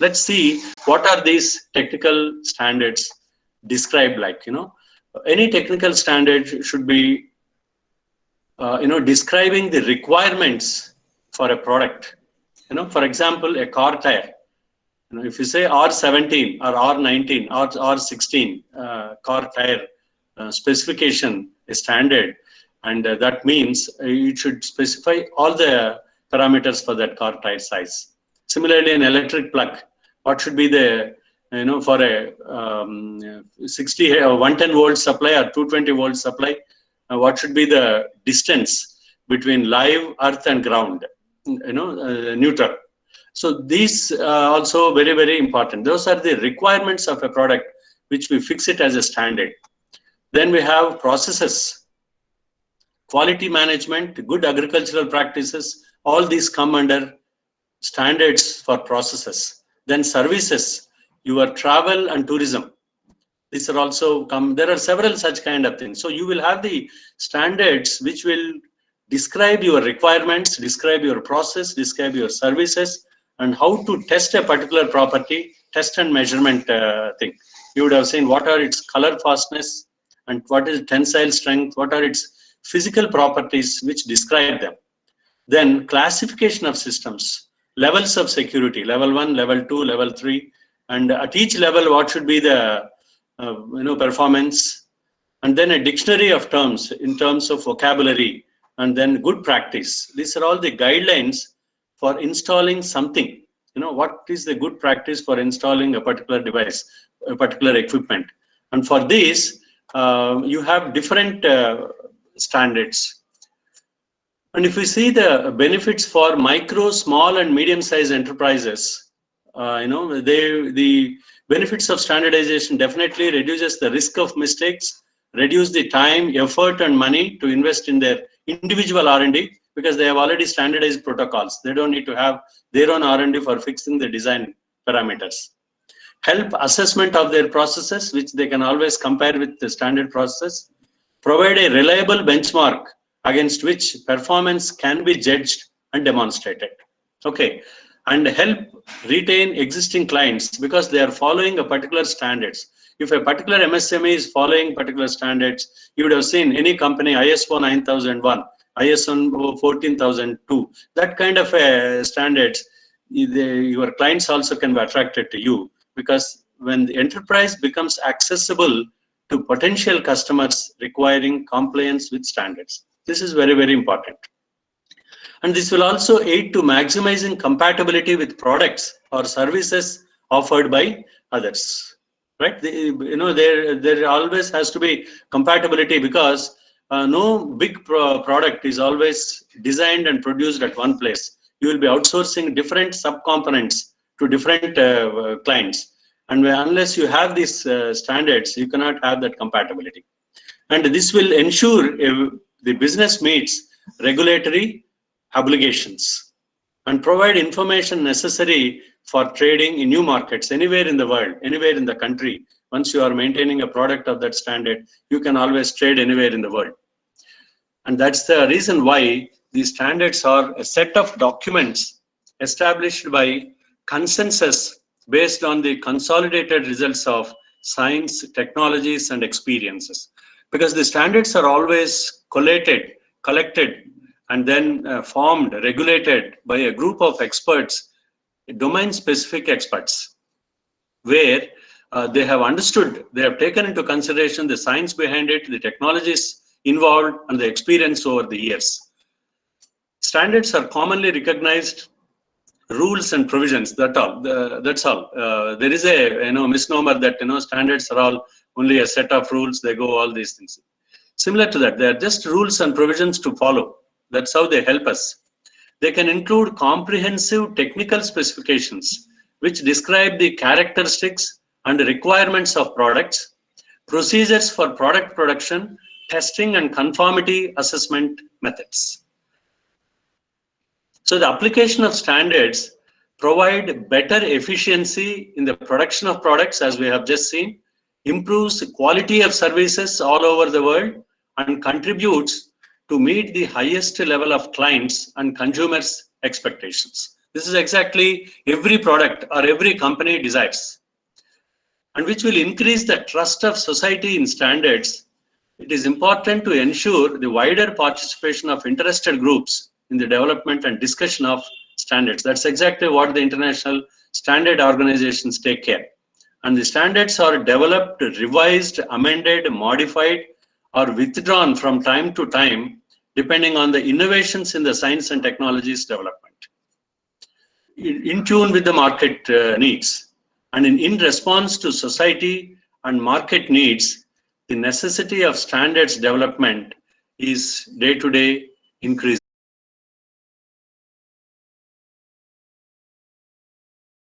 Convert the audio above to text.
Let's see what are these technical standards described like. Any technical standard should be describing the requirements for a product. For example, a car tire. If you say R17 or R19 or R16 car tire specification is standard, and that means it should specify all the parameters for that car tire size. Similarly, an electric plug, what should be the for a 110 volt supply or 220 volt supply, what should be the distance between live earth and ground, neutral. So these also very, very important. Those are the requirements of a product which we fix it as a standard. Then we have processes, quality management, good agricultural practices. All these come under standards for processes. Then services, your travel and tourism. These are also come. There are several such kind of things. So you will have the standards which will describe your requirements, describe your process, describe your services, and how to test a particular property, test and measurement thing. You would have seen what are its color fastness and what is tensile strength, what are its physical properties which describe them. Then classification of systems, levels of security, level 1, level 2, level 3, and at each level what should be the performance, and then a dictionary of terms in terms of vocabulary, and then good practice. These are all the guidelines for installing something. What is the good practice for installing a particular device, a particular equipment. And for this, you have different standards. And if we see the benefits for micro, small, and medium-sized enterprises, the benefits of standardization definitely reduces the risk of mistakes, reduce the time, effort, and money to invest in their individual R&D, because they have already standardized protocols. They don't need to have their own R&D for fixing the design parameters. Help assessment of their processes, which they can always compare with the standard process. Provide a reliable benchmark against which performance can be judged and demonstrated. Okay, and help retain existing clients because they are following a particular standards. If a particular MSME is following particular standards, you would have seen any company, ISO 9001, ISO 14002, that kind of standards, your clients also can be attracted to you, because when the enterprise becomes accessible to potential customers requiring compliance with standards. This is very, very important. And this will also aid to maximizing compatibility with products or services offered by others. Right? There always has to be compatibility, because no big product is always designed and produced at one place. You will be outsourcing different subcomponents to different clients. And unless you have these standards, you cannot have that compatibility. And this will ensure the business meets regulatory obligations and provide information necessary for trading in new markets anywhere in the world, anywhere in the country. Once you are maintaining a product of that standard, you can always trade anywhere in the world. And that's the reason why these standards are a set of documents established by consensus based on the consolidated results of science, technologies, and experiences. Because the standards are always collected, and then formed, regulated by a group of experts, domain-specific experts, where they have understood, they have taken into consideration the science behind it, the technologies involved, and the experience over the years. Standards are commonly recognized rules and provisions. That's all. There is a misnomer that standards are all only a set of rules. They go all these things. Similar to that, they are just rules and provisions to follow. That's how they help us. They can include comprehensive technical specifications which describe the characteristics and requirements of products, procedures for product production, testing, and conformity assessment methods. So the application of standards provide better efficiency in the production of products, as we have just seen, improves quality of services all over the world, and contributes to meet the highest level of clients and consumers' expectations. This is exactly every product or every company desires, and which will increase the trust of society in standards. It is important to ensure the wider participation of interested groups in the development and discussion of standards. That's exactly what the international standard organizations take care. And the standards are developed, revised, amended, modified, or withdrawn from time to time, depending on the innovations in the science and technologies development. In tune with the market needs, and in response to society and market needs, the necessity of standards development is day to day increasing.